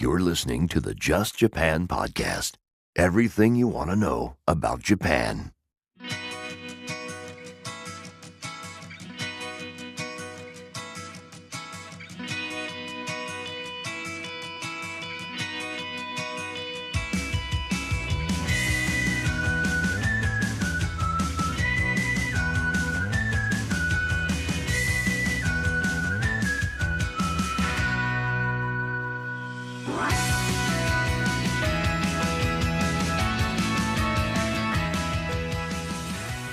You're listening to the Just Japan podcast. Everything you want to know about Japan.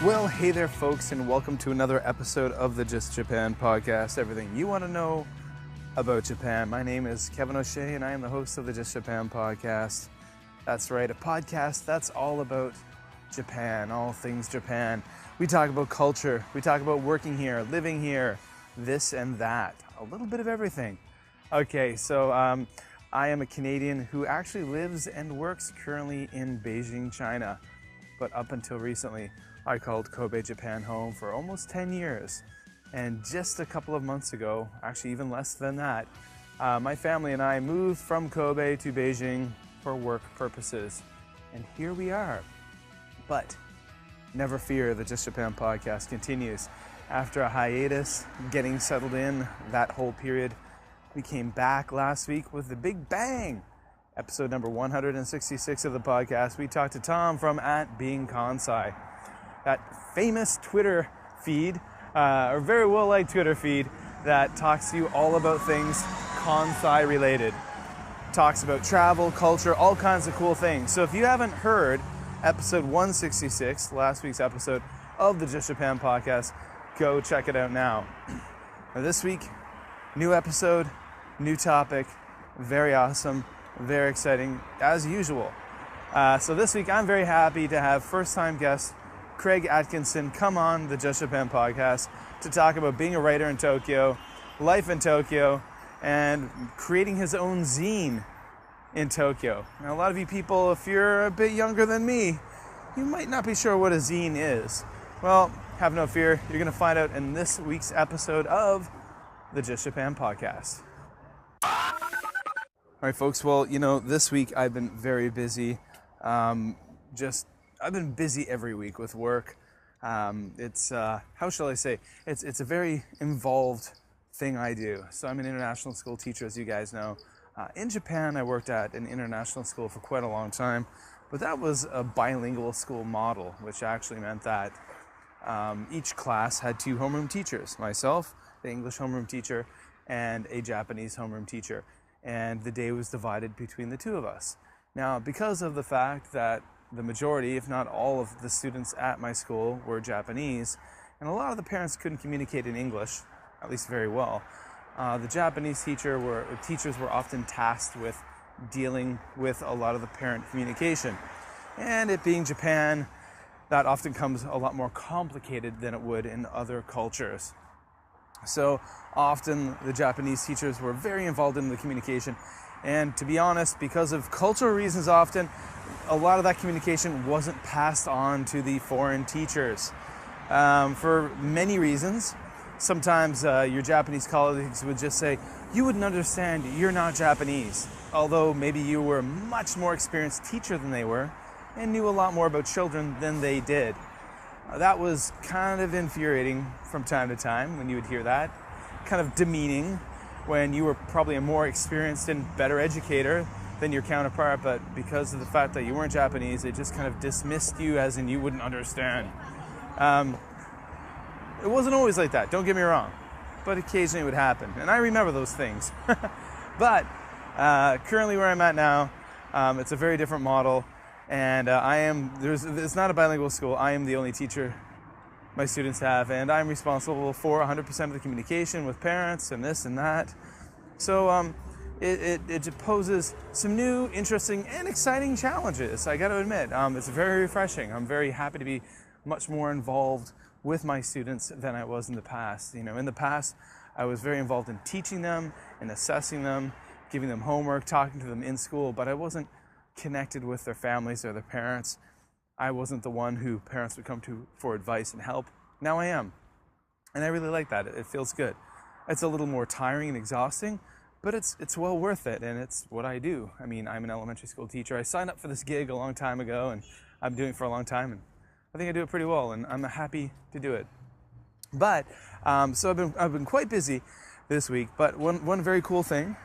Well, hey there, folks, and welcome to another episode of the Just Japan podcast. Everything you want to know about Japan. My name is Kevin O'Shea, and I am the host of the Just Japan podcast. That's right, a podcast that's all about Japan, all things Japan. We talk about culture, we talk about working here, living here, this and that, a little bit of everything. Okay, so I am a Canadian who actually lives and works currently in Beijing, China, but up until recently, I called Kobe, Japan home for almost 10 years. And just a couple of months ago, actually even less than that, my family and I moved from Kobe to Beijing for work purposes. And here we are. But never fear, the Just Japan podcast continues. After a hiatus, getting settled in, that whole period, we came back last week with the big bang. Episode number 166 of the podcast, we talked to Tom from hbig Kansai. That famous Twitter feed, or very well-liked Twitter feed, that talks to you all about things Kansai related. Talks about travel, culture, all kinds of cool things. So if you haven't heard episode 166, last week's episode of the Just Japan podcast, go check it out now. Now this week, new episode, new topic, very awesome, very exciting, as usual. So this week, I'm very happy to have first-time guest Craig Atkinson come on the Just Japan podcast to talk about being a writer in Tokyo, life in Tokyo, and creating his own zine in Tokyo. Now, a lot of you people, if you're a bit younger than me, you might not be sure what a zine is. Well, have no fear. You're going to find out in this week's episode of the Just Japan podcast. All right, folks. Well, this week I've been very busy. I've been busy every week with work. It's how shall I say? It's a very involved thing I do. So I'm an international school teacher, as you guys know. In Japan, I worked at an international school for quite a long time, but that was a bilingual school model, which actually meant that each class had two homeroom teachers, myself, the English homeroom teacher, and a Japanese homeroom teacher. And the day was divided between the two of us. Now, because of the fact that the majority, if not all of the students at my school were Japanese, and a lot of the parents couldn't communicate in English, at least very well, the Japanese teachers were often tasked with dealing with a lot of the parent communication. And it being Japan, that often comes a lot more complicated than it would in other cultures. So often the Japanese teachers were very involved in the communication. And to be honest, because of cultural reasons often, a lot of that communication wasn't passed on to the foreign teachers for many reasons. Sometimes your Japanese colleagues would just say, "You wouldn't understand, you're not Japanese." Although maybe you were a much more experienced teacher than they were and knew a lot more about children than they did. That was kind of infuriating from time to time when you would hear that. Kind of demeaning when you were probably a more experienced and better educator than your counterpart, but because of the fact that you weren't Japanese, they just kind of dismissed you as in you wouldn't understand. It wasn't always like that, don't get me wrong, but occasionally it would happen, and I remember those things. But currently where I'm at now, it's a very different model, and it's not a bilingual school. I am the only teacher my students have, and I'm responsible for 100% of the communication with parents and this and that. So it poses some new, interesting, and exciting challenges, I got to admit. It's very refreshing. I'm very happy to be much more involved with my students than I was in the past. In the past, I was very involved in teaching them, in assessing them, giving them homework, talking to them in school, but I wasn't connected with their families or their parents. I wasn't the one who parents would come to for advice and help. Now I am. And I really like that. It feels good. It's a little more tiring and exhausting, but it's well worth it, and it's what I do. I mean, I'm an elementary school teacher. I signed up for this gig a long time ago, and I'm doing it for a long time, and I think I do it pretty well, and I'm happy to do it. But so I've been quite busy this week. But one very cool thing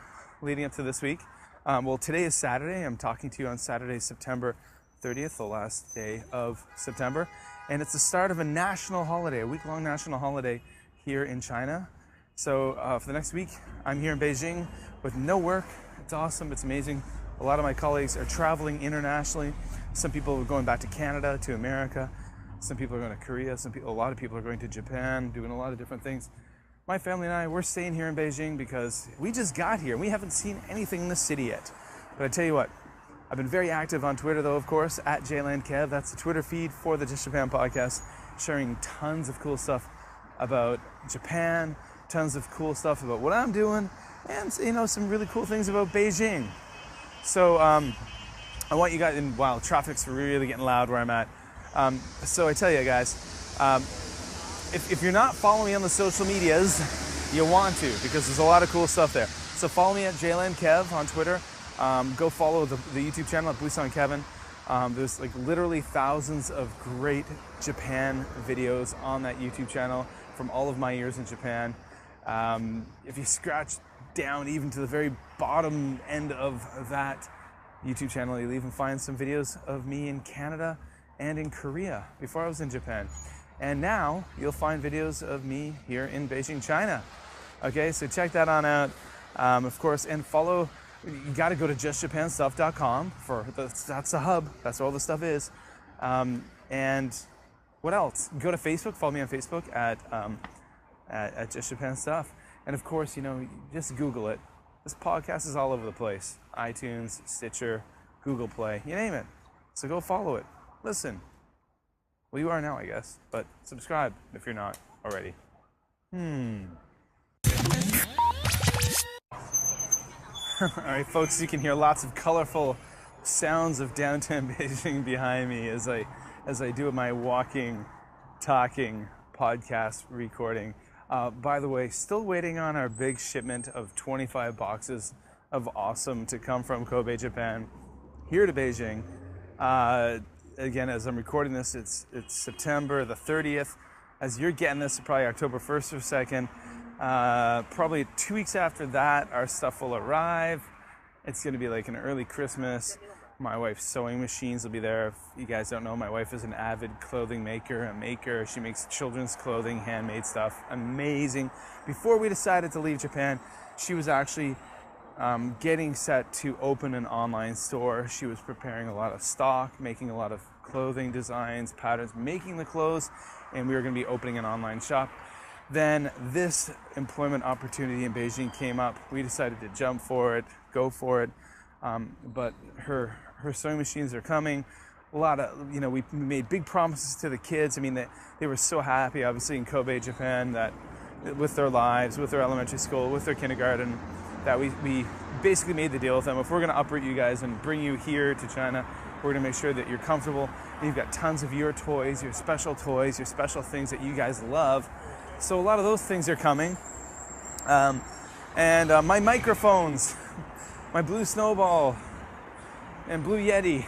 leading up to this week. Well, today is Saturday. I'm talking to you on Saturday, September 30th, the last day of September, and it's the start of a national holiday, a week-long national holiday here in China. So for the next week, I'm here in Beijing with no work. It's awesome. It's amazing. A lot of my colleagues are traveling internationally. Some people are going back to Canada, to America. Some people are going to Korea. A lot of people are going to Japan, doing a lot of different things. My family and I, we're staying here in Beijing because we just got here. We haven't seen anything in the city yet. But I tell you what, I've been very active on Twitter, though, of course, at JLandKev. That's the Twitter feed for the Just Japan podcast, sharing tons of cool stuff about Japan, tons of cool stuff about what I'm doing, and some really cool things about Beijing. So I want you guys, and wow, traffic's really getting loud where I'm at. So I tell you guys, if you're not following me on the social medias, you want to, because there's a lot of cool stuff there. So follow me at JLandKev on Twitter. Go follow the YouTube channel at Busan Kevin. There's like literally thousands of great Japan videos on that YouTube channel from all of my years in Japan. If you scratch down even to the very bottom end of that YouTube channel, you'll even find some videos of me in Canada and in Korea before I was in Japan. And now you'll find videos of me here in Beijing, China. Okay, so check that on out, of course, and follow. You got to go to justjapanstuff.com that's the hub. That's where all the stuff is. And what else? Go to Facebook. Follow me on Facebook at Just Japan Stuff. And of course, just Google it. This podcast is all over the place: iTunes, Stitcher, Google Play, you name it. So go follow it. Listen. Well, you are now, I guess. But subscribe if you're not already. All right, folks, you can hear lots of colorful sounds of downtown Beijing behind me as I do my walking, talking podcast recording. By the way, still waiting on our big shipment of 25 boxes of awesome to come from Kobe, Japan, here to Beijing. Again, as I'm recording this, it's September the 30th. As you're getting this, probably October 1st or 2nd. Probably 2 weeks after that, our stuff will arrive. It's going to be like an early Christmas. My wife's sewing machines will be there. If you guys don't know, my wife is an avid clothing maker, She makes children's clothing, handmade stuff. Amazing. Before we decided to leave Japan, she was actually getting set to open an online store. She was preparing a lot of stock, making a lot of clothing designs, patterns, making the clothes, and we were going to be opening an online shop. Then this employment opportunity in Beijing came up. We decided to jump for it, go for it. But her sewing machines are coming. A lot of, we made big promises to the kids. I mean, they were so happy, obviously, in Kobe, Japan, that with their lives, with their elementary school, with their kindergarten, that we basically made the deal with them. If we're going to uproot you guys and bring you here to China, we're going to make sure that you're comfortable. You've got tons of your toys, your special things that you guys love. So a lot of those things are coming. And my microphones, my Blue Snowball and Blue Yeti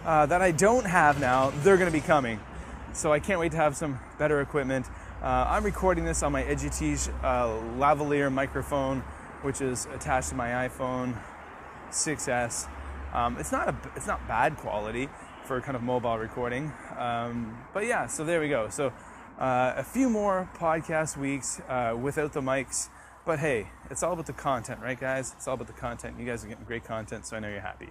that I don't have now, they're going to be coming. So I can't wait to have some better equipment. I'm recording this on my Edutech lavalier microphone, which is attached to my iPhone 6S. It's not bad quality for kind of mobile recording. But yeah, so there we go. So a few more podcast weeks without the mics. But hey, it's all about the content, right, guys? It's all about the content. You guys are getting great content, so I know you're happy.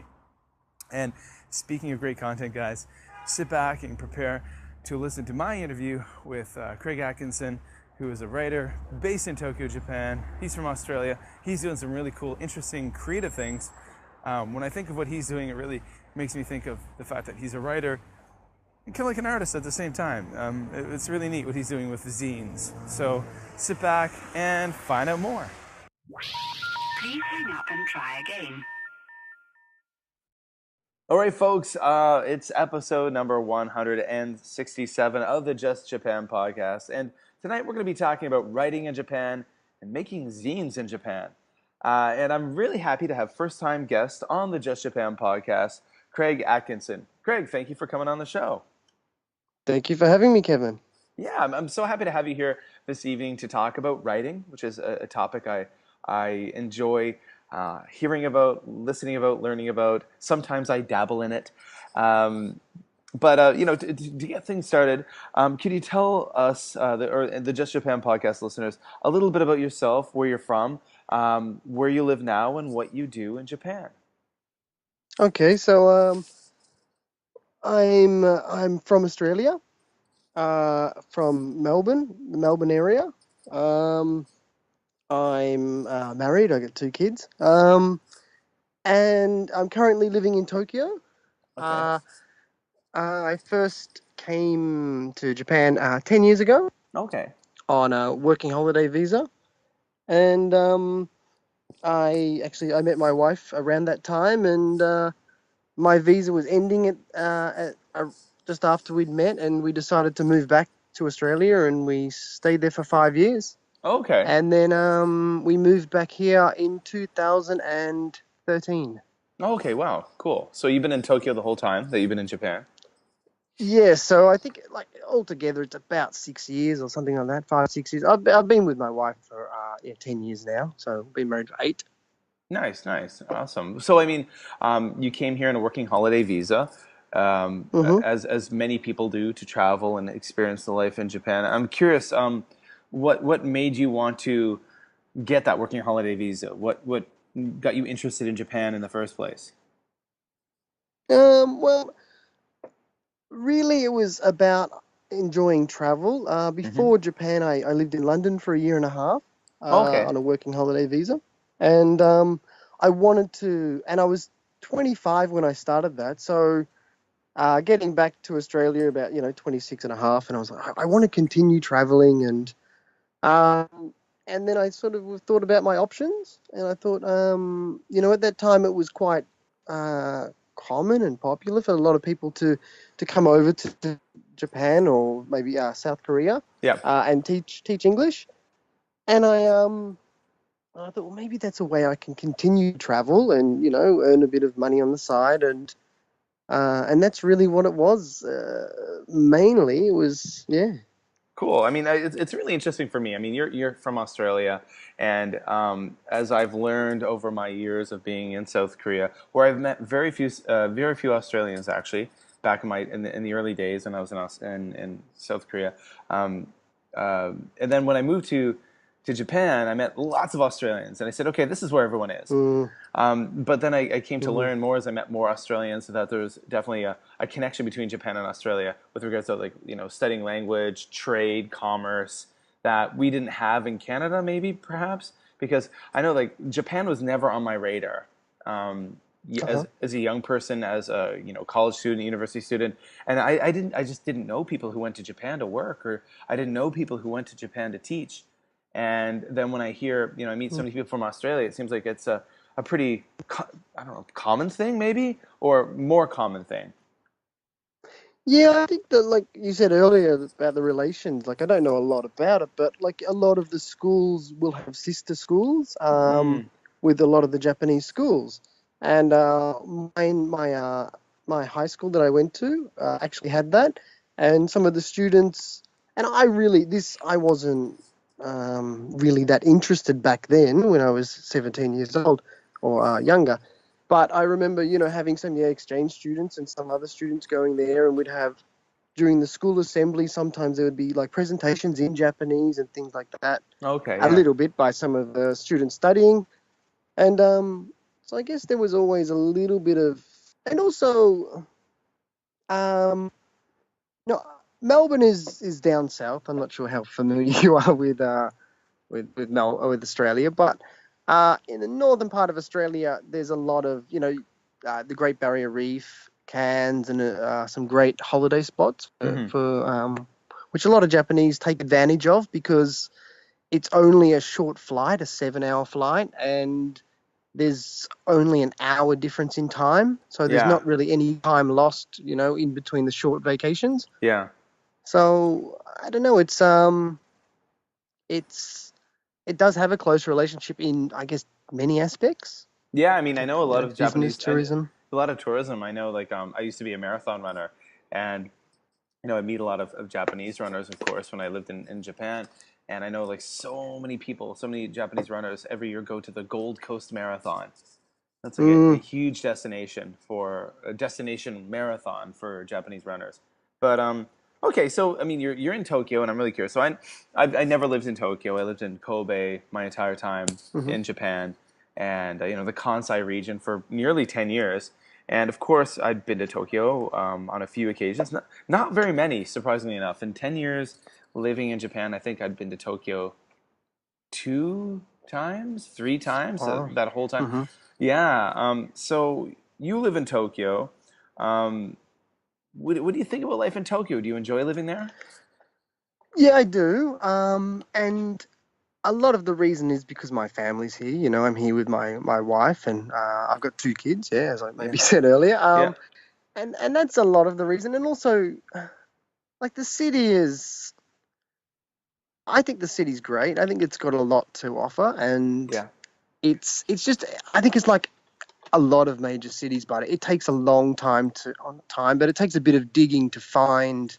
And speaking of great content, guys, sit back and prepare to listen to my interview with Craig Atkinson, who is a writer based in Tokyo, Japan. He's from Australia. He's doing some really cool, interesting, creative things. When I think of what he's doing, it really makes me think of the fact that he's a writer and kind of like an artist at the same time. It's really neat what he's doing with the zines. So sit back and find out more. Please hang up and try again. All right, folks, it's episode number 167 of the Just Japan podcast. And tonight we're going to be talking about writing in Japan and making zines in Japan. And I'm really happy to have first-time guest on the Just Japan podcast, Craig Atkinson. Craig, thank you for coming on the show. Thank you for having me, Kevin. Yeah, I'm so happy to have you here this evening to talk about writing, which is a topic I enjoy hearing about, listening about, learning about. Sometimes I dabble in it. But to get things started, could you tell us, the Just Japan podcast listeners, a little bit about yourself, where you're from, where you live now, and what you do in Japan? Okay, so I'm from Australia, from Melbourne, the Melbourne area. Um, I'm married. I got two kids. And I'm currently living in Tokyo. Okay. I first came to Japan 10 years ago Okay. on a working holiday visa, and I met my wife around that time, and my visa was ending just after we'd met, and we decided to move back to Australia, and we stayed there for 5 years. Okay. And then we moved back here in 2013. Okay. Wow. Cool. So you've been in Tokyo the whole time that you've been in Japan? Yeah, so I think like altogether it's about 6 years or something like that, 5, 6 years. I've been with my wife for 10 years now, so been married for 8. Nice. Nice. Awesome. So I mean, you came here on a working holiday visa, Mm-hmm. as many people do to travel and experience the life in Japan. I'm curious, what made you want to get that working holiday visa? What got you interested in Japan in the first place? Well, really, it was about enjoying travel. Hmm. Before Japan, I lived in London for a year and a half Okay. on a working holiday visa. And I wanted to, and I was 25 when I started that. So getting back to Australia about, 26 and a half, and I was like, I want to continue traveling. And then I sort of thought about my options, and I thought, at that time it was quite common and popular for a lot of people to come over to Japan or maybe South Korea Yeah. and teach English. And I thought, well, maybe that's a way I can continue to travel and earn a bit of money on the side, and that's really what it was. Mainly, it was Cool. I mean, it's really interesting for me. I mean, you're from Australia, and as I've learned over my years of being in South Korea, where I've met very few Australians actually, back in the early days when I was in South Korea, um, and then when I moved to Japan, I met lots of Australians, and I said, okay, this is where everyone is. mm, But then I came to mhm. learn more as I met more Australians that there was definitely a connection between Japan and Australia with regards to studying language, trade, commerce that we didn't have in Canada, maybe perhaps because I know Japan was never on my radar. Uh-huh. As a young person, as a college student, university student, and I just didn't know people who went to Japan to work, or I didn't know people who went to Japan to teach. And then when I hear, I meet so many people from Australia, it seems like it's a pretty, I don't know, common thing maybe, or more common thing. Yeah, I think that, like you said earlier about the relations, like I don't know a lot about it, but like a lot of the schools will have sister schools Mm, with a lot of the Japanese schools. And my high school that I went to actually had that. And some of the students, and I wasn't really that interested back then when I was 17 years old or younger. But I remember, having some exchange students and some other students going there, and we'd have during the school assembly. Sometimes there would be like presentations in Japanese and things like that. okay, A yeah. little bit by some of the students studying, and so I guess there was always a little bit of, and also, um, no, Melbourne is down south. I'm not sure how familiar you are with Australia, but in the northern part of Australia, there's a lot of the Great Barrier Reef, Cairns, and some great holiday spots Hmm. for which a lot of Japanese take advantage of because it's only a short flight, a 7-hour flight, and there's only an hour difference in time, so there's Yeah, not really any time lost, in between the short vacations. yeah. So I don't know. It's it does have a close relationship in, I guess, many aspects. Yeah, I mean, I know a lot of Business, Japanese, tourism. a lot of tourism. I know, like, I used to be a marathon runner, and I meet a lot of Japanese runners, of course, when I lived in Japan. And I know, like, so many people, so many Japanese runners every year go to the Gold Coast Marathon. That's like a Mm, huge destination for a destination marathon for Japanese runners. But okay, so I mean, you're in Tokyo, and I'm really curious. So I never lived in Tokyo. I lived in Kobe my entire time mhm. in Japan, and the Kansai region for nearly 10 years. And of course, I'd been to Tokyo on a few occasions, not very many, surprisingly enough. In 10 years living in Japan, I think I'd been to Tokyo 2 times, 3 times Oh. that whole time. Hmm. Yeah. So you live in Tokyo. Um, what do you think about life in Tokyo? Do you enjoy living there? Yeah, I do. And a lot of the reason is because my family's here. I'm here with my wife, and I've got 2 kids. Yeah, as I Yeah. maybe said earlier. Yeah. And that's a lot of the reason. And also, like the city is. I think the city's great. I think it's got a lot to offer, and Yeah. it's just. I think it's like a lot of major cities, but it takes a long time, but it takes a bit of digging to find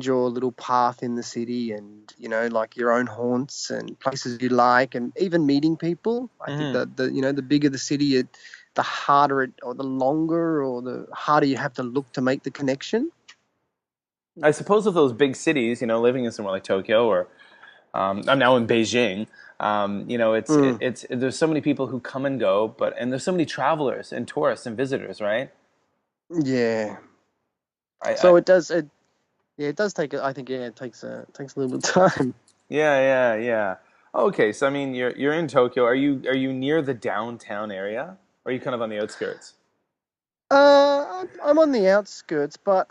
your little path in the city, and like your own haunts and places you like, and even meeting people. I think Hmm. that the bigger the city, the harder it, or the longer, or the harder you have to look to make the connection. I suppose with those big cities, living in somewhere like Tokyo or I'm now in Beijing. Mm, It's there's so many people who come and go, and there's so many travelers and tourists and visitors, right? yeah. I So it does. It does take. I think it takes a little bit of time. Yeah, yeah, yeah. Okay, so I mean, you're in Tokyo. Are you near the downtown area? Or are you kind of on the outskirts? I'm on the outskirts, but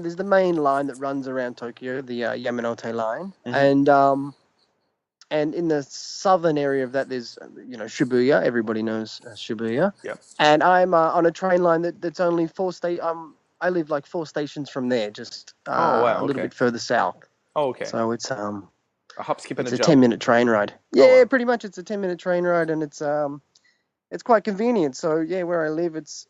there's the main line that runs around Tokyo, the Yamanote line, Hmm. and in the southern area of that, there's Shibuya. Everybody knows Shibuya, Yep. and I'm on a train line that's only I live like 4 stations from there, just Oh wow. a little Okay. bit further south. Oh, okay. So A hop, skip, and a it's a jump. 10-minute train ride. Oh Yeah, wow. pretty much. It's a 10-minute train ride, and it's quite convenient. So yeah, where I live, it's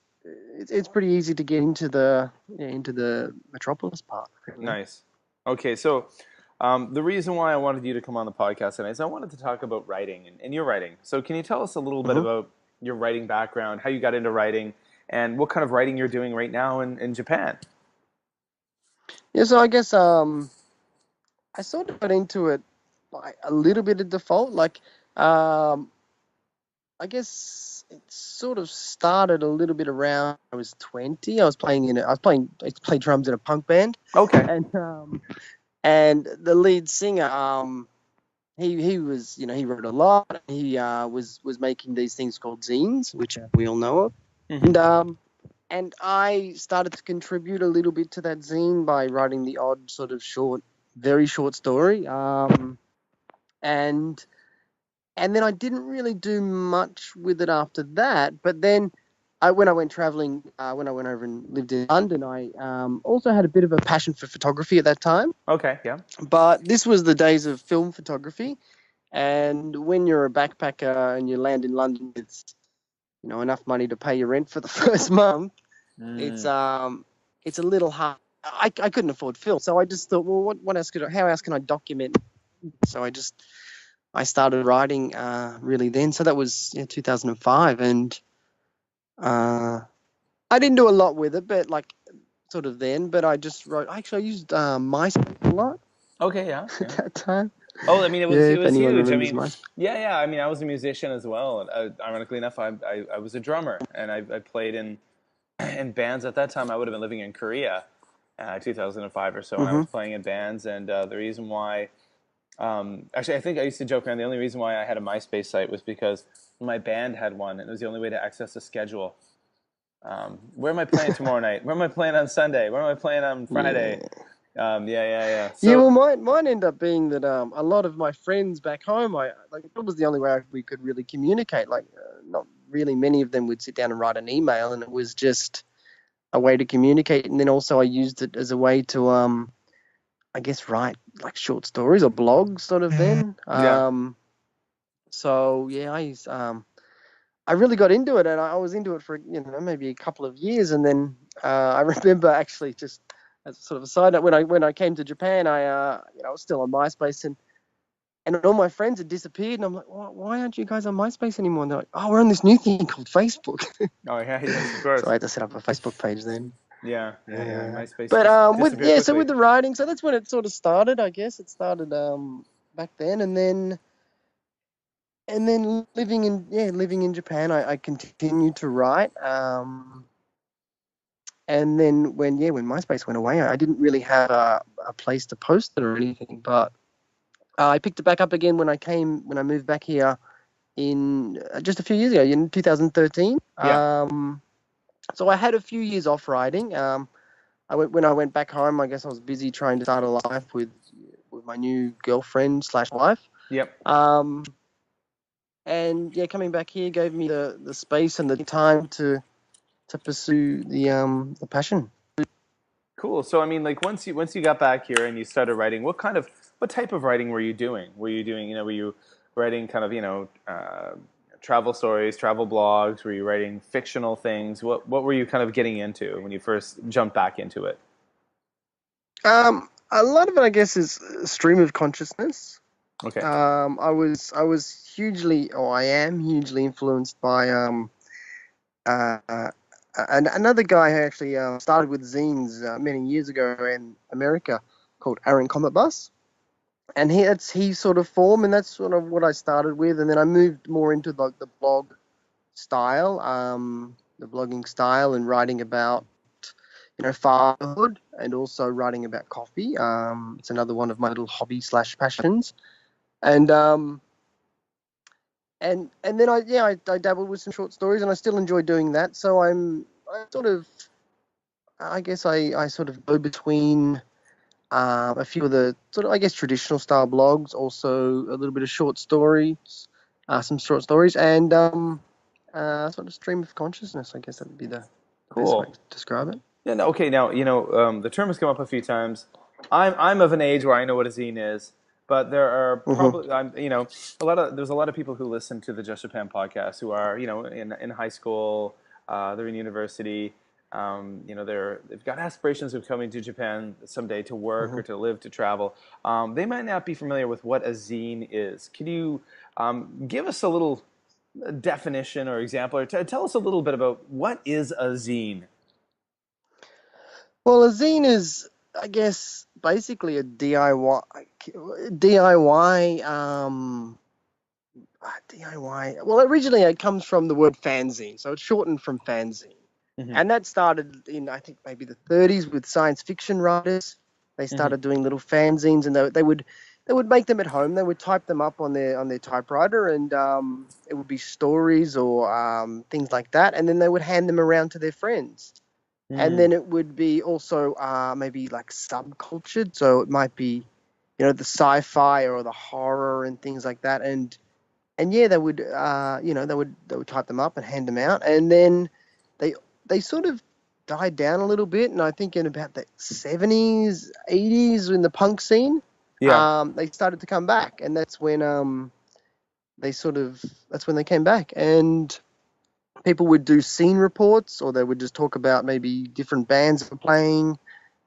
pretty easy to get into the metropolis part. Really. Nice. Okay, so the reason why I wanted you to come on the podcast tonight is I wanted to talk about writing and your writing. So can you tell us a little bit Hmm. about your writing background, how you got into writing, and what kind of writing you're doing right now in Japan? Yeah, so I guess I sort of got into it by a little bit of default. Like um, I guess it sort of started a little bit around I was 20. I played drums in a punk band, Okay. and the lead singer he was he wrote a lot. He was making these things called zines, which we all know of, and Hmm. um and I started to contribute a little bit to that zine by writing the odd sort of very short story. And then I didn't really do much with it after that. But then, when I went traveling, when I went over and lived in London, I also had a bit of a passion for photography at that time. Okay. Yeah. But this was the days of film photography, and when you're a backpacker and you land in London with enough money to pay your rent for the first month, it's Mm. um it's a little hard. I couldn't afford film, so I just thought, well, what else how else can I document? So I started writing really then. So that was 2005, and I didn't do a lot with it, but like sort of then. But I just wrote. Actually, I used MySpace a lot Okay. Yeah. at Yeah. that time. Oh, I mean, it Yeah, was it if was anyone huge. I remembers mean, MySpace. yeah, yeah. I mean, I was a musician as well. Ironically enough, I was a drummer, and I played in in bands at that time. I would have been living in Korea, 2005 or so, and I Mm-hmm. was playing in bands. And the reason why, actually, I think I used to joke around. The only reason why I had a MySpace site was because my band had one, and it was the only way to access the schedule. Where am I playing tomorrow night? Where am I playing on Sunday? Where am I playing on Friday? Yeah. Yeah, yeah, yeah. Yeah, So, well, mine ended up being that a lot of my friends back home, I like that was the only way we could really communicate. Like, not really many of them would sit down and write an email, and it was just a way to communicate. And then also I used it as a way to I guess write like short stories or blogs sort of then. yeah. So yeah, I really got into it, and I was into it for maybe a couple of years, and then I remember actually just as sort of a side note when I came to Japan, I was still on MySpace, and all my friends had disappeared, and I'm like, why aren't you guys on MySpace anymore? And they're like, oh, we're on this new thing called Facebook. Oh yeah, yes, of So I course. had to set up a Facebook page then. Yeah. Yeah. MySpace But just with disappeared so quickly. with the writing, so that's when it sort of started. I guess it started back then, and then living in Japan, I continued to write. And then when MySpace went away, I didn't really have a place to post it or anything. But I picked it back up again when I moved back here in just a few years ago, in 2013. Yeah. So I had a few years off writing. When I went back home, I guess I was busy trying to start a life with my new girlfriend slash wife. Yep. And yeah, coming back here gave me the space and the time to pursue the passion. Cool. So I mean, like once you got back here and you started writing, what type of writing were you doing? Were you writing kind of travel stories, travel blogs? Were you writing fictional things? What were you kind of getting into when you first jumped back into it? A lot of it, I guess, is stream of consciousness. Okay. I am hugely influenced by uh, another guy who actually started with zines many years ago in America called Aaron Comet Bus, and he sort of formed, and that's sort of what I started with, and then I moved more into the blog style, the blogging style, and writing about fatherhood, and also writing about coffee. It's another one of my little hobby slash passions, and and then I dabbled with some short stories, and I still enjoy doing that. So I guess I sort of go between a few of the sort of, I guess, traditional style blogs, also a little bit of short stories, some short stories, and sort of stream of consciousness. I guess that would be the best way Cool. to describe it. Yeah. No, okay. Now the term has come up a few times. I'm of an age where I know what a zine is, but there are Mm-hmm. probably there's a lot of people who listen to the Just Japan podcast who are in high school, they're in university. They've got aspirations of coming to Japan someday to work Mm-hmm. or to live, to travel. They might not be familiar with what a zine is. Can you give us a little definition or example, or tell us a little bit about what is a zine? Well, a zine is, I guess, basically a DIY. DIY. DIY. Well, originally it comes from the word fanzine, so it's shortened from fanzine, Hmm. and that started in, I think, maybe the 30s with science fiction writers. They Hmm. started doing little fanzines, and they would make them at home. They would type them up on their typewriter, and it would be stories or things like that, and then they would hand them around to their friends. And Mm. then it would be also maybe like subcultured, so it might be, the sci-fi or the horror and things like that, and yeah, they would, they would type them up and hand them out, and then they they sort of died down a little bit, and I think in about the 70s, 80s, in the punk scene, Yeah. they started to come back, and that's when they came back, and people would do scene reports, or they would just talk about maybe different bands that were playing,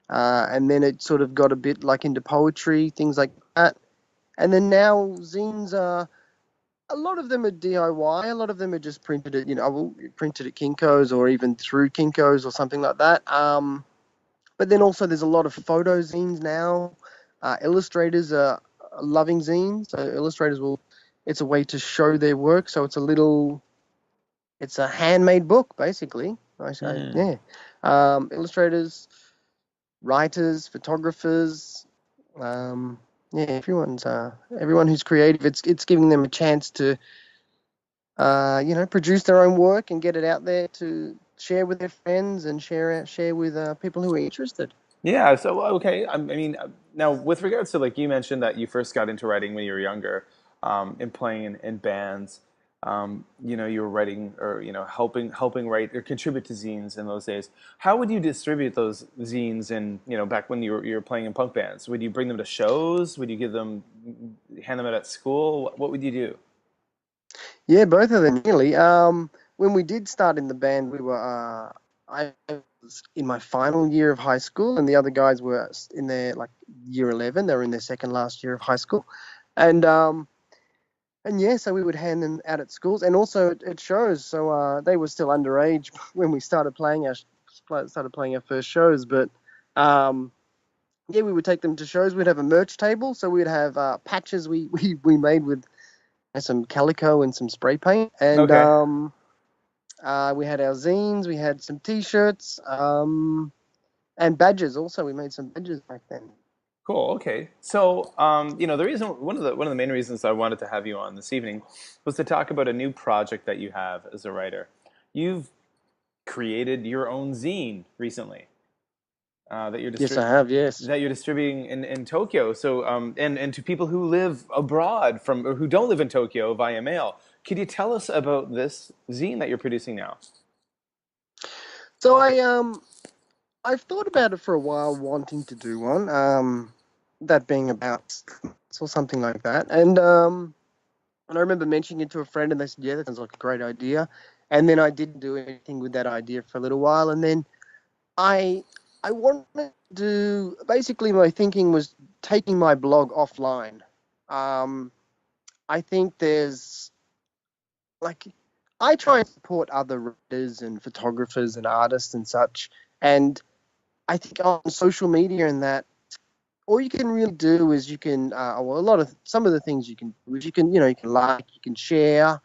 and then it sort of got a bit like into poetry, things like that, and then now zines are. A lot of them are DIY. A lot of them are just printed at, printed at Kinko's or even through Kinko's or something like that. But then also there's a lot of photo zines now. Illustrators are loving zines. So illustrators it's a way to show their work. So it's a handmade book, basically. Mm. Yeah. Illustrators, writers, photographers, yeah, everyone who's creative. It's giving them a chance to produce their own work and get it out there to share with their friends and share with people who are interested. Yeah. So okay. I mean, now with regards to, like, you mentioned that you first got into writing when you were younger, and playing in bands. You were writing, or helping write or contribute to zines in those days. How would you distribute those zines in, back when you were playing in punk bands? Would you bring them to shows? Would you hand them out at school? What would you do? Yeah, both of them nearly. When we did start in the band, we were I was in my final year of high school, and the other guys were in their like year 11. They were in their second last year of high school, and and yeah, so we would hand them out at schools and also at shows. So they were still underage when we started playing our first shows, but um, yeah, we would take them to shows. We'd have a merch table, so we'd have patches we made with some calico and some spray paint, and Okay. we had our zines, we had some T-shirts, and badges. Also, we made some badges back then. Cool. Okay. So, the reason one of the main reasons I wanted to have you on this evening was to talk about a new project that you have as a writer. You've created your own zine recently that you're Yes, I have. Yes. distributing in Tokyo. So, and to people who live abroad from or who don't live in Tokyo via mail. Could you tell us about this zine that you're producing now? So I've thought about it for a while, wanting to do one. That being about or something like that, and I remember mentioning it to a friend, and they said, "Yeah, that sounds like a great idea." And then I didn't do anything with that idea for a little while, and then I I wanted to do, basically my thinking was taking my blog offline. Um, I think there's like I try and support other writers and photographers and artists and such, and I think on social media and that, all you can really do is you can some of the things you can do is you can like, you can share.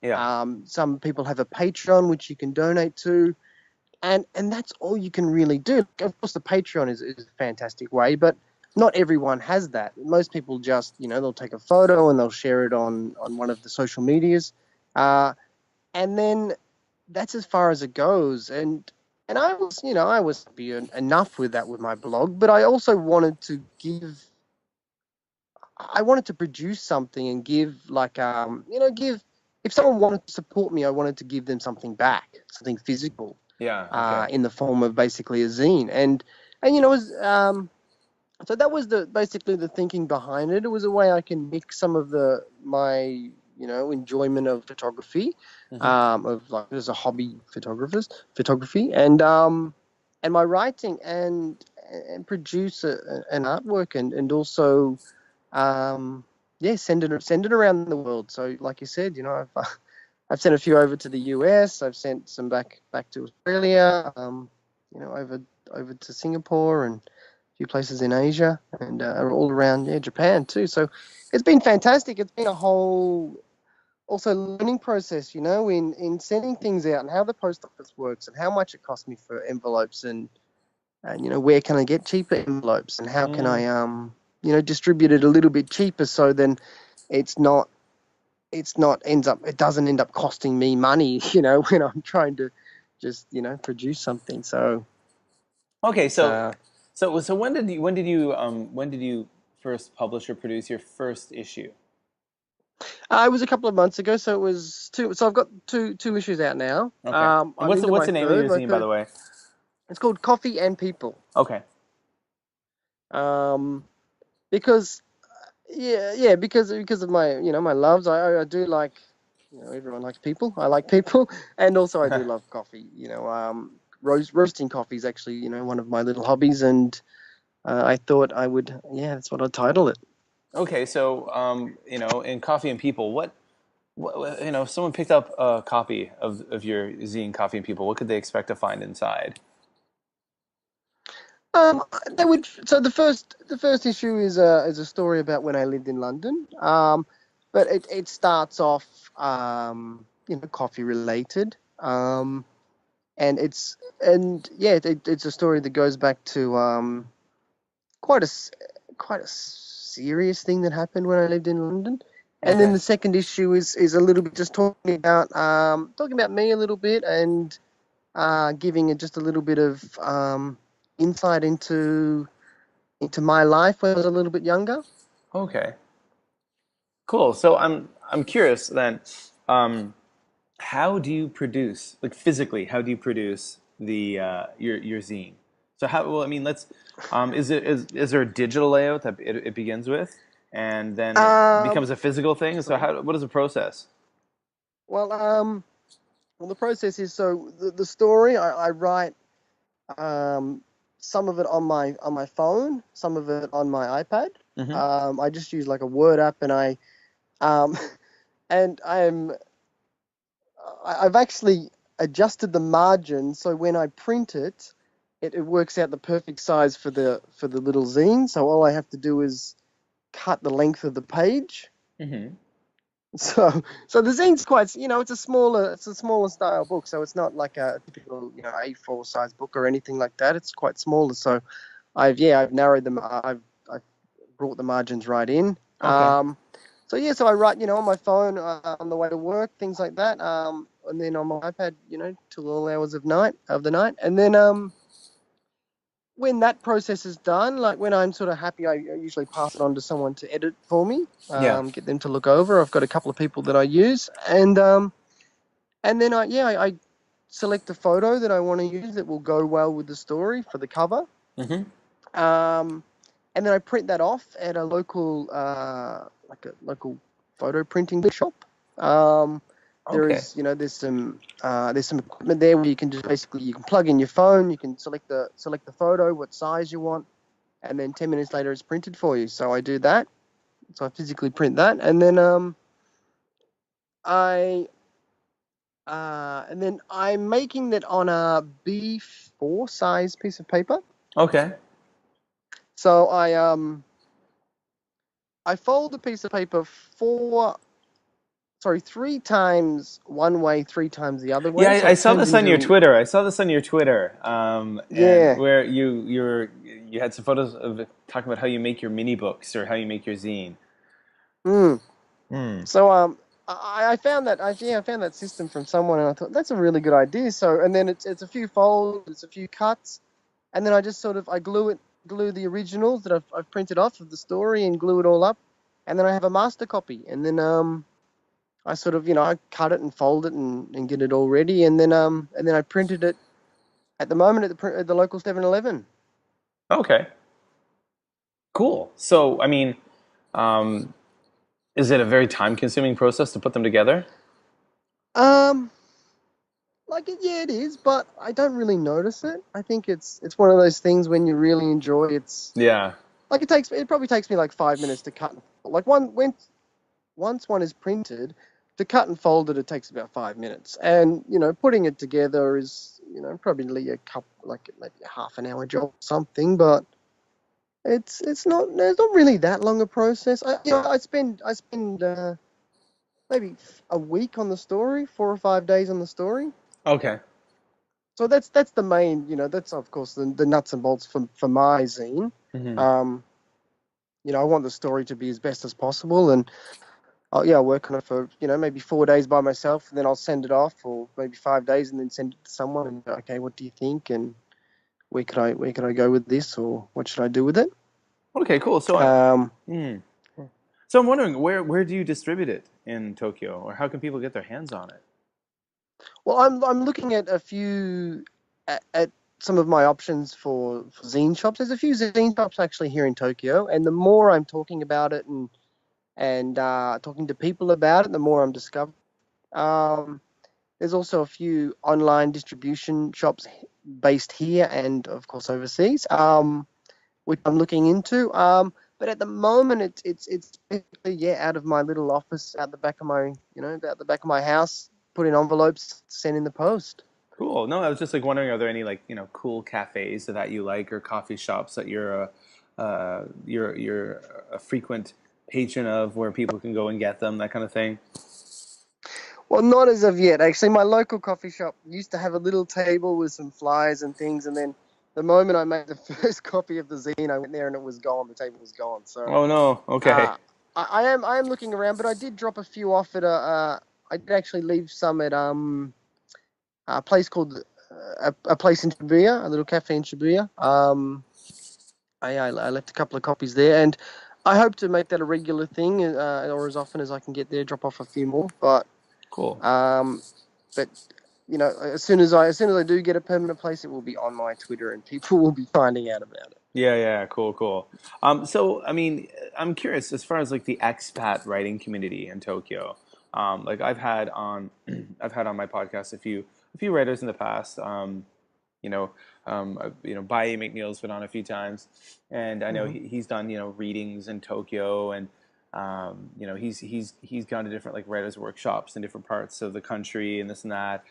Yeah. Some people have a Patreon which you can donate to, and that's all you can really do. Of course, the Patreon is a fantastic way, but not everyone has that. Most people just, they'll take a photo and they'll share it on one of the social medias, and then that's as far as it goes. And I was happy enough with that with my blog, but I also wanted to produce something and give if someone wanted to support me, I wanted to give them something back, something physical, Yeah. Okay. in the form of basically a zine. And it was so that was basically the thinking behind it. It was a way I can mix some of my enjoyment of photography, Hmm. of like as a hobby photography, and my writing, and produce an artwork, and also send it around the world. So like you said, I've sent a few over to the US. I've sent some back to Australia. Over to Singapore and a few places in Asia, and all around Japan too. So it's been fantastic. It's been a whole also learning process, in sending things out and how the post office works and how much it costs me for envelopes, and where can I get cheaper envelopes, and how can I distribute it a little bit cheaper, so then it doesn't end up costing me money, when I'm trying to just produce something. So Okay. it's So when did you first publish or produce your first issue? it was a couple of months ago, so it was two. So I've got two issues out now. Okay. And I'm what's the into what's my the name of third. your zine, by the way? It's called Coffee and People. Okay. Um, because because of my my loves. I do like, everyone likes people. I like people, and also I do love coffee. Roasting coffee is actually one of my little hobbies, and I thought I would, that's what I'd title it. Okay. So, in Coffee and People, if someone picked up a copy of your zine, Coffee and People, what could they expect to find inside? They would. So the first issue is a story about when I lived in London. But it starts off coffee related. It's a story that goes back to quite a serious thing that happened when I lived in London. And then Okay. the second issue is a little bit just talking about me a little bit, and giving it just a little bit of insight into my life when I was a little bit younger. Okay. Cool. So I'm curious then. Um, how do you produce, like physically? How do you produce your zine? So how? Well, I mean, let's. Is there a digital layout that it begins with, and then it Um, becomes a physical thing? So how? What is the process? Well, the process is so the story I write some of it on my phone, some of it on my iPad. I just use like a Word app, and um, and I've actually adjusted the margin so when I print it, it works out the perfect size for the little zine. So all I have to do is cut the length of the page. Mm-hmm. So the zine's quite, it's a smaller style book, so it's not like a typical, A4 size book or anything like that. It's quite smaller. So I've narrowed them. I've brought the margins right in. Okay. So I write, on my phone on the way to work, things like that. And then on my iPad, till all hours of the night, and then when that process is done, like when I'm sort of happy, I usually pass it on to someone to edit for me, Yeah. get them to look over. I've got a couple of people that I use, and then I select a photo that I want to use that will go well with the story for the cover. Mm-hmm. And then I print that off at a local, like a local photo printing shop. There Okay. is, there's some equipment there where you can just basically you can plug in your phone, you can select the photo, what size you want, and then 10 minutes later it's printed for you. So I do that. So I physically print that, and then I'm making that on a B4 size piece of paper. Okay. So I fold the piece of paper three times one way, three times the other Yeah, way. So I it saw turns this on your into, Twitter. I saw this on your Twitter, and yeah. where you had some photos of it talking about how you make your mini books or how you make your zine. Mm. Hmm. So I found that I found that system from someone, and I thought that's a really good idea. So and then it's a few folds, it's a few cuts, and then I just sort of I glue the originals that I've printed off of the story and glue it all up, and then I have a master copy, and then I sort of I cut it and fold it and get it all ready, and then I printed it at the moment at the local 7-Eleven. Okay. Cool. So, I mean, um, is it a very time-consuming process to put them together? Um, yeah, it is, but I don't really notice it. I think it's one of those things when you really enjoy it's Yeah. like it probably takes me like 5 minutes to cut. Like once one is printed, to cut and fold it takes about 5 minutes, and putting it together is probably a couple like maybe a half an hour job or something, but it's not really that long a process. I spend maybe a week on the story, 4 or 5 days on the story. Okay. So that's the main, that's of course the nuts and bolts for my zine. Hmm. Um, I want the story to be as best as possible, and I'll work on it for maybe 4 days by myself, and then I'll send it off, or maybe 5 days, and then send it to someone. And go, okay, what do you think? And where could I go with this, or what should I do with it? Okay, cool. Um, Hmm. So I'm wondering where do you distribute it in Tokyo, or how can people get their hands on it? well, I'm looking at a few at some of my options for zine shops. There's a few zine shops actually here in Tokyo, and the more I'm talking about it and talking to people about it, the more I'm discovering. Um, there's also a few online distribution shops based here and, of course, overseas, which I'm looking into. But at the moment, it's basically out of my little office, out the back of my out the back of my house, put in envelopes, send in the post. Cool. No, I was just like wondering, are there any like cool cafes that you like or coffee shops that you're a frequent patron of where people can go and get them, that kind of thing? Well, not as of yet. Actually, my local coffee shop used to have a little table with some flyers and things, and then the moment I made the first copy of the zine, I went there and it was gone. The table was gone. So Oh no. Okay. uh, I am looking around, but I did drop a few off at I did actually leave some at a place called a place in Shibuya, a little cafe in Shibuya. I left a couple of copies there, and I hope to make that a regular thing, or as often as I can get there, drop off a few more. But Cool. um, but as soon as I do get a permanent place, it will be on my Twitter, and people will be finding out about it. Yeah, yeah, cool, cool. So, I mean, I'm curious as far as like the expat writing community in Tokyo. Like I've had on I've had on my podcast a few writers in the past. You know, Bai McNeil's been on a few times, and I know Mm-hmm. he's done readings in Tokyo, and he's gone to different like writers' workshops in different parts of the country and this and that.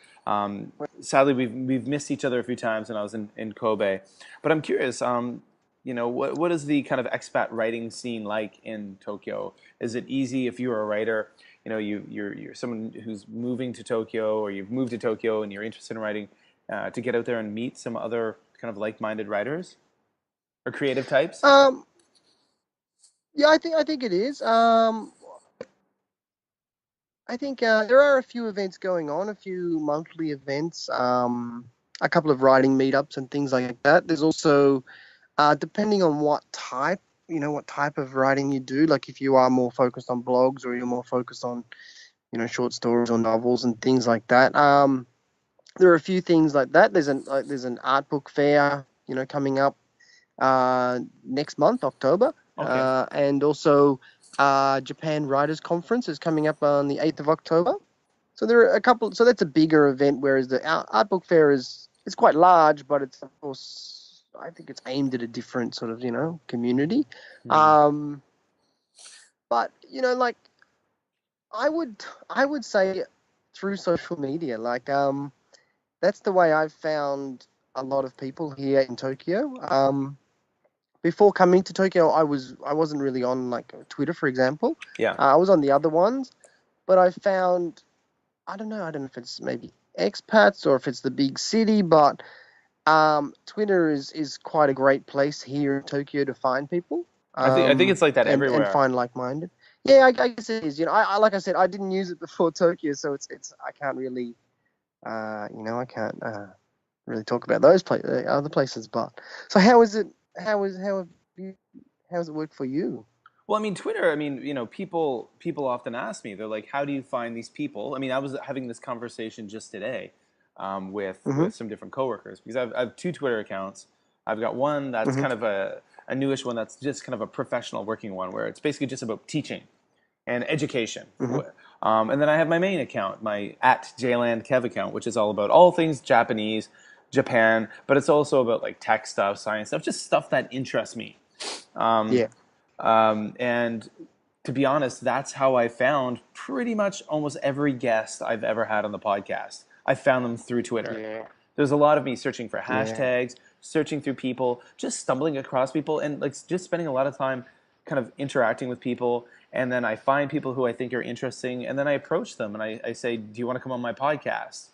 Sadly, we've missed each other a few times, and I was in Kobe, but I'm curious. What is the kind of expat writing scene like in Tokyo? Is it easy if you're a writer? You're someone who's moving to Tokyo, or you've moved to Tokyo and you're interested in writing, to get out there and meet some other kind of like-minded writers or creative types? Yeah, I think it is. I think there are a few events going on, a few monthly events, a couple of writing meetups and things like that. There's also, depending on what type of writing you do, like if you are more focused on blogs or you're more focused on, short stories or novels and things like that. There are a few things like that. There's an art book fair, coming up next month, October, Okay. and also Japan Writers Conference is coming up on the 8th of October. So there are a couple. So that's a bigger event, whereas the art book fair is quite large, but it's of course I think it's aimed at a different sort of community. Mm. But like I would say through social media, like that's the way I've found a lot of people here in Tokyo. Before coming to Tokyo, I wasn't really on like Twitter, for example. Yeah. I was on the other ones, but I found I don't know if it's maybe expats or if it's the big city, but Twitter is quite a great place here in Tokyo to find people. I think it's like that And everywhere. find like-minded. Yeah, I guess it is. I like I said, I didn't use it before Tokyo, so it's I can't really I can't really talk about those other places. But so how is it? How's it work for you? Well, I mean, Twitter. I mean, people often ask me. They're like, "How do you find these people?" I mean, I was having this conversation just today, Mm-hmm. with some different coworkers, because I have two Twitter accounts. I've got one that's Mm-hmm. kind of a newish one, that's just kind of a professional working one, where it's basically just about teaching and education. Mm-hmm. And then I have my main account, my at JlandKev account, which is all about all things Japanese, Japan, but it's also about like tech stuff, science stuff, just stuff that interests me. Um, Yeah. and to be honest, that's how I found pretty much almost every guest I've ever had on the podcast. I found them through Twitter. Yeah. There's a lot of me searching for Yeah. hashtags, searching through people, just stumbling across people, and like just spending a lot of time kind of interacting with people. And then I find people who I think are interesting, and then I approach them and I say, "Do you want to come on my podcast?"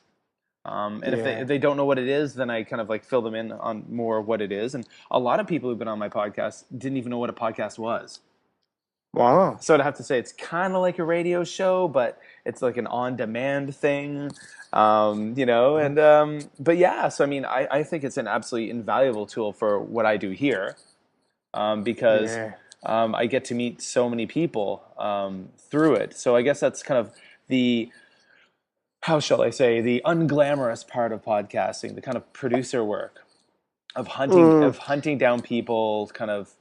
And if Yeah. they don't know what it is, then I kind of like fill them in on more what it is. And a lot of people who've been on my podcast didn't even know what a podcast was. Wow. So I'd have to say it's kind of like a radio show, but it's like an on-demand thing, Mhm. but yeah. So I mean, I think it's an absolutely invaluable tool for what I do here, because Yeah. I get to meet so many people through it. So I guess that's kind of the, how shall I say, the unglamorous part of podcasting, the kind of producer work of Mm. hunting down people, kind of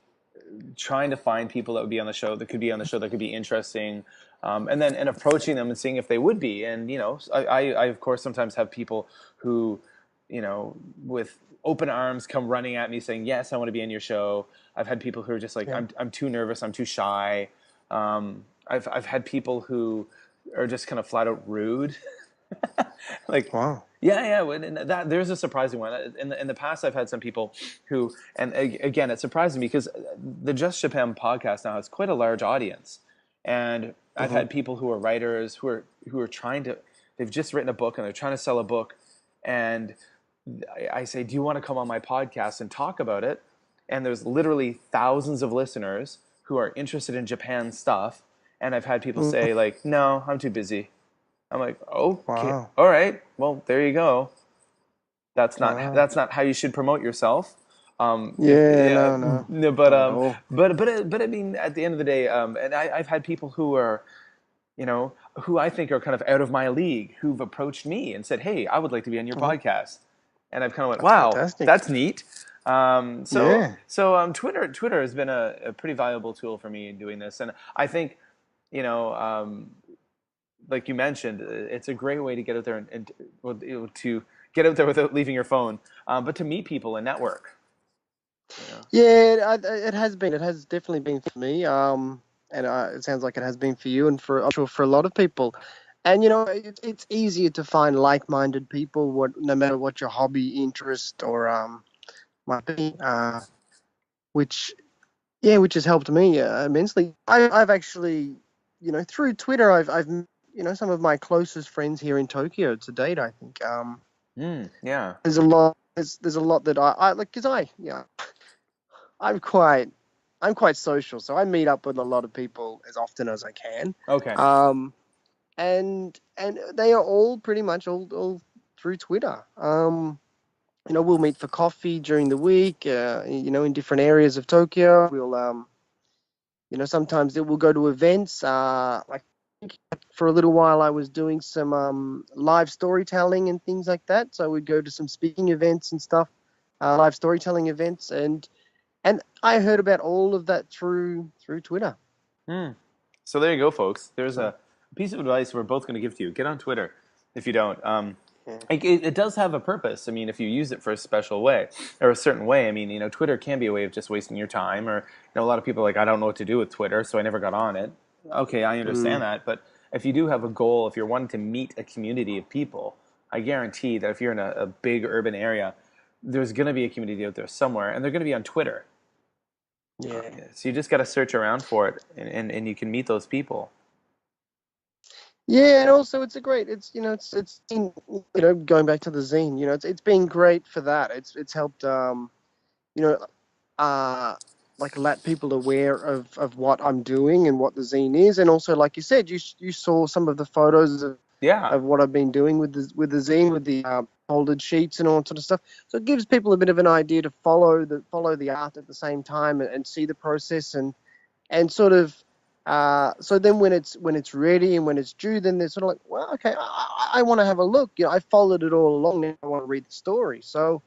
trying to find people that would be on the show, that could be on the show, that could be interesting, and approaching them and seeing if they would be. And I of course sometimes have people who, with open arms come running at me saying, "Yes, I want to be in your show." I've had people who are just like, Yeah. I'm too nervous, I'm too shy." I've had people who are just kind of flat out rude. Like, Wow. yeah, and that there's a surprising one. In the past, I've had some people who, and again, it surprised me because the Just Japan podcast now has quite a large audience, and I've Mm-hmm. had people who are writers who are trying to, they've just written a book and they're trying to sell a book, and I say, "Do you want to come on my podcast and talk about it?" And there's literally thousands of listeners who are interested in Japan stuff, and I've had people Mm. say like, "No, I'm too busy." I'm like, "Okay, Wow. all right, well, there you go. Wow. That's not how you should promote yourself." Yeah. Yeah, No. No. no, Not at all. but I mean, at the end of the day, and I've had people who are, who I think are kind of out of my league, who've approached me and said, "Hey, I would like to be on your Mhm. podcast," and I've kind of went, That's "Wow, fantastic. that's neat." Yeah. Twitter has been a pretty valuable tool for me in doing this, and I think, you know, um, like you mentioned, it's a great way to get out there and well, to get out there without leaving your phone, but to meet people and network. You know? Yeah, it has been. It has definitely been for me. And it sounds like it has been for you, and I'm sure for a lot of people. And it's easier to find like-minded people, no matter what your hobby, interest, or might be. Which which has helped me immensely. I've actually, through Twitter, I've some of my closest friends here in Tokyo to date. I think Yeah. there's a lot. There's a lot that I like because I'm quite social, so I meet up with a lot of people as often as I can. Okay. And they are all pretty much all through Twitter. We'll meet for coffee during the week. In different areas of Tokyo. We'll sometimes we'll go to events. Like for a little while, I was doing some live storytelling and things like that. So we'd go to some speaking events and stuff, live storytelling events, and I heard about all of that through Twitter. So there you go, folks. There's a piece of advice we're both going to give to you. Get on Twitter if you don't. It does have a purpose. I mean, if you use it for a special way or a certain way, I mean, Twitter can be a way of just wasting your time. Or, a lot of people are like, I don't know what to do with Twitter, so I never got on it. Okay, I understand that. But if you do have a goal, if you're wanting to meet a community of people, I guarantee that if you're in a big urban area, there's going to be a community out there somewhere, and they're going to be on Twitter. Yeah. So you just got to search around for it, and you can meet those people. Yeah, and also it's going back to the zine, it's been great for that. It's helped like let people aware of what I'm doing and what the zine is, and also like you said, you saw some of the photos of what I've been doing with the zine, with the folded sheets and all that sort of stuff. So it gives people a bit of an idea to follow the art at the same time and see the process and sort of. So then when it's ready and when it's due, then they're sort of like, well, okay, I want to have a look. I followed it all along. Now I want to read the story. So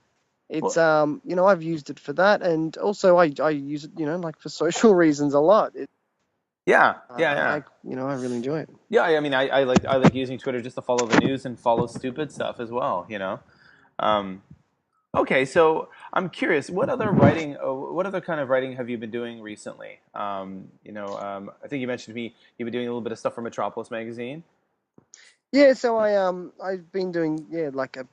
it's I've used it for that, and also I use it like for social reasons a lot. Yeah. I really enjoy it. Yeah, I mean, I like using Twitter just to follow the news and follow stupid stuff as well. Okay, so I'm curious, what other kind of writing have you been doing recently? I think you mentioned to me you've been doing a little bit of stuff for Metropolis magazine. Yeah, so I've been doing like a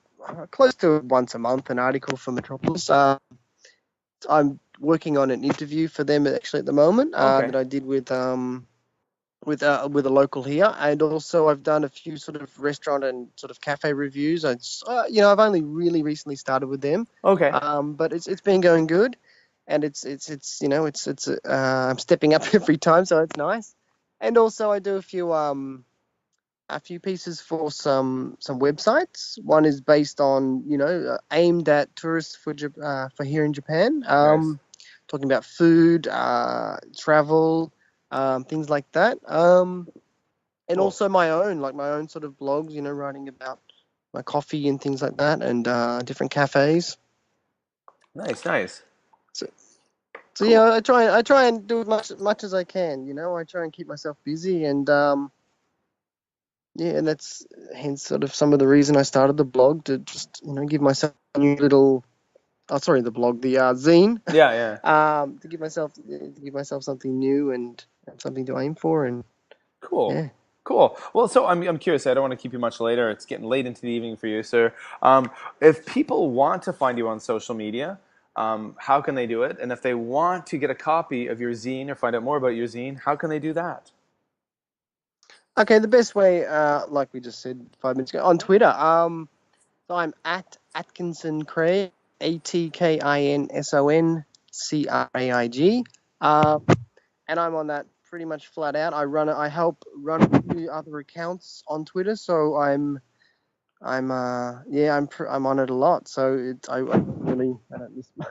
close to once a month an article for Metropolis. I'm working on an interview for them actually at the moment that I did with a local here, and also I've done a few sort of restaurant and sort of cafe reviews. I've only really recently started with them. Okay. But it's been going good, and it's I'm stepping up every time, so it's nice. And also I do a few pieces for some websites. One is based on aimed at tourists for here in Japan. Nice. Talking about food, travel, things like that. And Cool. also my own sort of blogs, writing about my coffee and things like that, and different cafes. Nice. So Cool. yeah, I try and do as much as I can. I try and keep myself busy, and and that's hence sort of some of the reason I started the blog, to just give myself a new little. Oh, sorry, the blog, the zine. Yeah. To give myself something new and something to aim for, and Cool. yeah. Cool. Well, so I'm curious. I don't want to keep you much later. It's getting late into the evening for you, sir. If people want to find you on social media, how can they do it? And if they want to get a copy of your zine or find out more about your zine, how can they do that? Okay, the best way, like we just said 5 minutes ago, on Twitter. So I'm at Atkinson Craig, ATKINSONCRAIG, and I'm on that pretty much flat out. I help run a few other accounts on Twitter, so I'm on it a lot. So I don't miss much.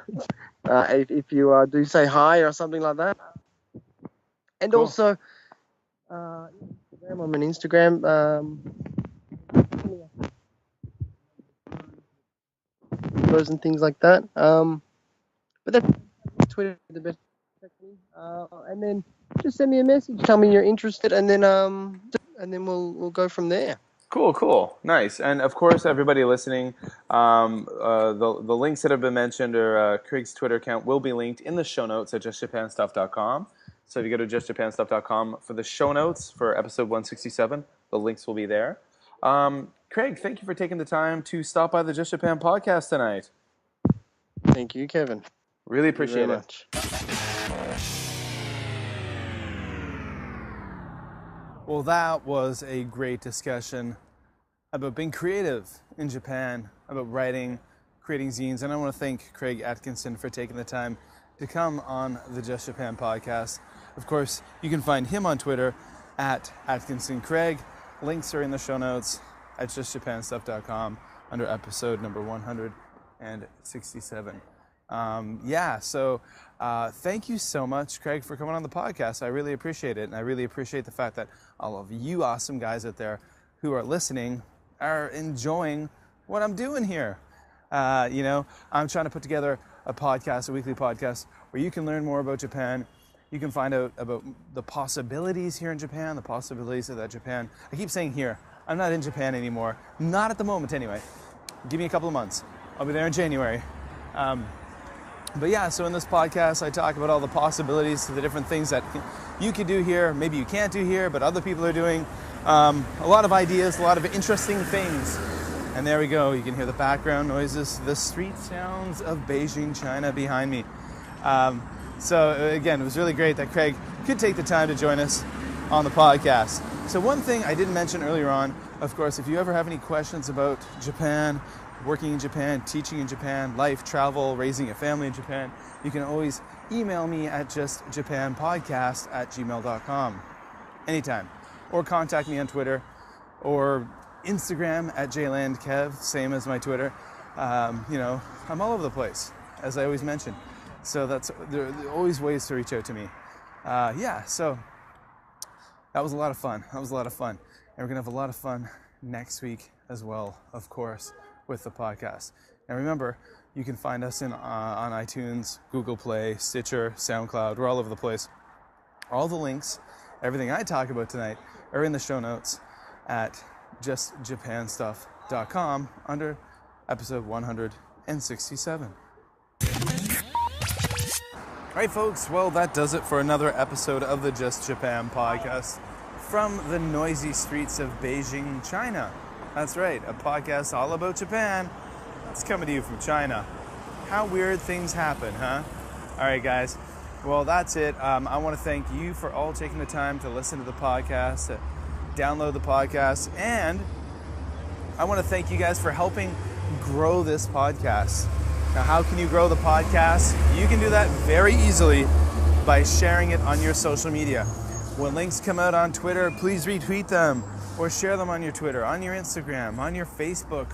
If you do say hi or something like that, and Cool. also. I'm on Instagram. Photos and things like that. But that's Twitter the best. And then just send me a message. Tell me you're interested, and then and then we'll go from there. Cool. Nice. And of course, everybody listening, the links that have been mentioned or Craig's Twitter account will be linked in the show notes at justjapanstuff.com. So if you go to justjapanstuff.com for the show notes for episode 167, the links will be there. Craig, thank you for taking the time to stop by the Just Japan podcast tonight. Thank you, Kevin. Really appreciate it. Much. Well, that was a great discussion about being creative in Japan, about writing, creating zines. And I want to thank Craig Atkinson for taking the time to come on the Just Japan podcast. Of course, you can find him on Twitter at @AtkinsonCraig. Links are in the show notes at justjapanstuff.com under episode number 167. Thank you so much, Craig, for coming on the podcast. I really appreciate it, and I really appreciate the fact that all of you awesome guys out there who are listening are enjoying what I'm doing here. I'm trying to put together a weekly podcast, where you can learn more about Japan. You can find out about the possibilities here in Japan, the possibilities of that Japan. I keep saying here, I'm not in Japan anymore. Not at the moment, anyway. Give me a couple of months. I'll be there in January. So in this podcast, I talk about all the possibilities to the different things that you could do here, maybe you can't do here, but other people are doing. A lot of ideas, a lot of interesting things. And there we go, you can hear the background noises, the street sounds of Beijing, China behind me. Again, it was really great that Craig could take the time to join us on the podcast. So one thing I didn't mention earlier on, of course, if you ever have any questions about Japan, working in Japan, teaching in Japan, life, travel, raising a family in Japan, you can always email me at justjapanpodcast@gmail.com anytime. Or contact me on Twitter or Instagram at jlandkev, same as my Twitter. I'm all over the place, as I always mention. So there are always ways to reach out to me. So that was a lot of fun. And we're going to have a lot of fun next week as well, of course, with the podcast. And remember, you can find us on iTunes, Google Play, Stitcher, SoundCloud. We're all over the place. All the links, everything I talk about tonight, are in the show notes at justjapanstuff.com under episode 167. All right, folks. Well, that does it for another episode of the Just Japan podcast from the noisy streets of Beijing, China. That's right, a podcast all about Japan. It's coming to you from China. How weird things happen, huh? All right, guys. Well, that's it. I want to thank you for all taking the time to listen to the podcast, to download the podcast, and I want to thank you guys for helping grow this podcast. Now, how can you grow the podcast? You can do that very easily by sharing it on your social media. When links come out on Twitter, please retweet them or share them on your Twitter, on your Instagram, on your Facebook.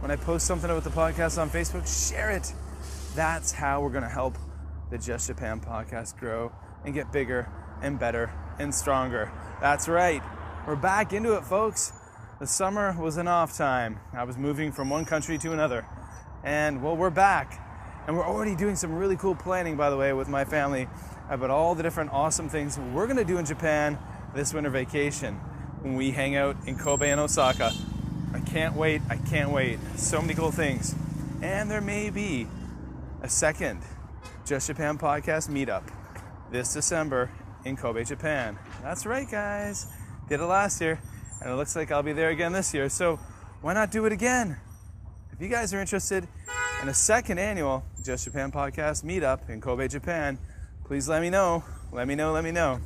When I post something about the podcast on Facebook, share it. That's how we're going to help the Just Japan podcast grow and get bigger and better and stronger. That's right. We're back into it, folks. The summer was an off time. I was moving from one country to another. And, well, we're back. And we're already doing some really cool planning, by the way, with my family about all the different awesome things we're going to do in Japan this winter vacation when we hang out in Kobe and Osaka. I can't wait. So many cool things. And there may be a second Just Japan podcast meetup this December in Kobe, Japan. That's right, guys. Did it last year, and it looks like I'll be there again this year. So why not do it again? If you guys are interested in a second annual Just Japan podcast meetup in Kobe, Japan, please let me know. Let me know.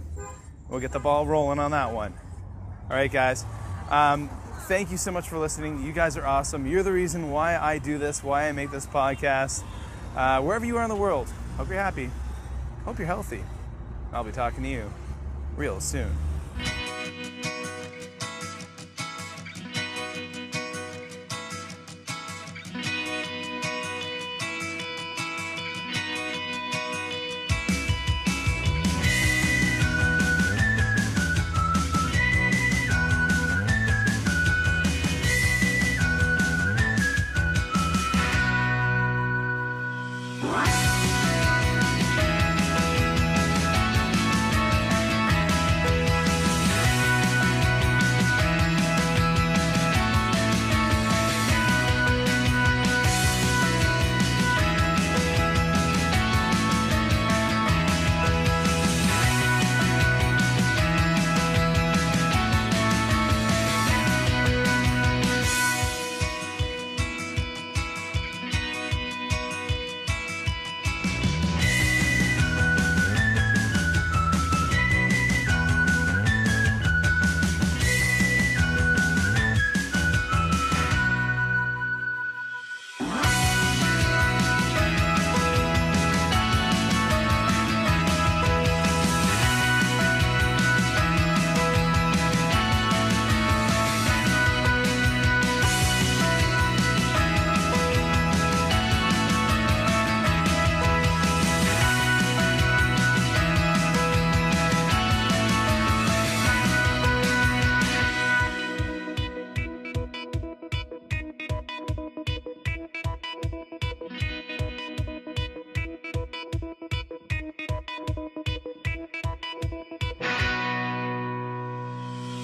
We'll get the ball rolling on that one. All right, guys. Thank you so much for listening. You guys are awesome. You're the reason why I do this, why I make this podcast. Wherever you are in the world, hope you're happy. Hope you're healthy. I'll be talking to you real soon.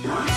Bye.